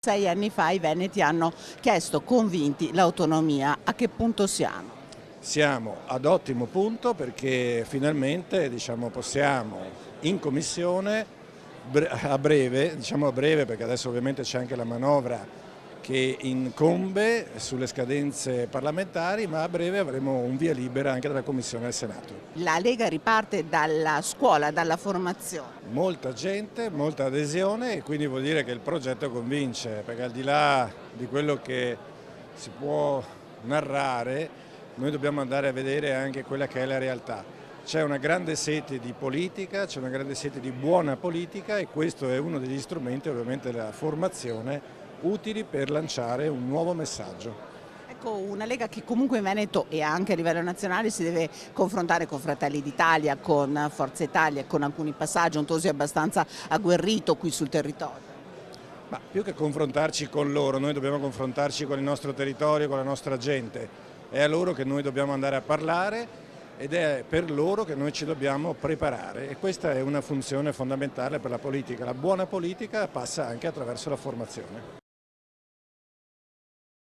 6 anni fa i veneti hanno chiesto convinti l'autonomia. A che punto siamo? Siamo ad ottimo punto perché finalmente possiamo in commissione a breve perché adesso ovviamente c'è anche la manovra che incombe sulle scadenze parlamentari, ma a breve avremo un via libera anche dalla Commissione del Senato. La Lega riparte dalla scuola, dalla formazione. Molta gente, molta adesione e quindi vuol dire che il progetto convince, perché al di là di quello che si può narrare, noi dobbiamo andare a vedere anche quella che è la realtà. C'è una grande sete di politica, c'è una grande sete di buona politica e questo è uno degli strumenti ovviamente della formazione utili per lanciare un nuovo messaggio. Ecco, una Lega che comunque in Veneto e anche a livello nazionale si deve confrontare con Fratelli d'Italia, con Forza Italia, con alcuni passaggi, un Tosi abbastanza agguerrito qui sul territorio. Ma più che confrontarci con loro, noi dobbiamo confrontarci con il nostro territorio, con la nostra gente. È a loro che noi dobbiamo andare a parlare ed è per loro che noi ci dobbiamo preparare e questa è una funzione fondamentale per la politica. La buona politica passa anche attraverso la formazione.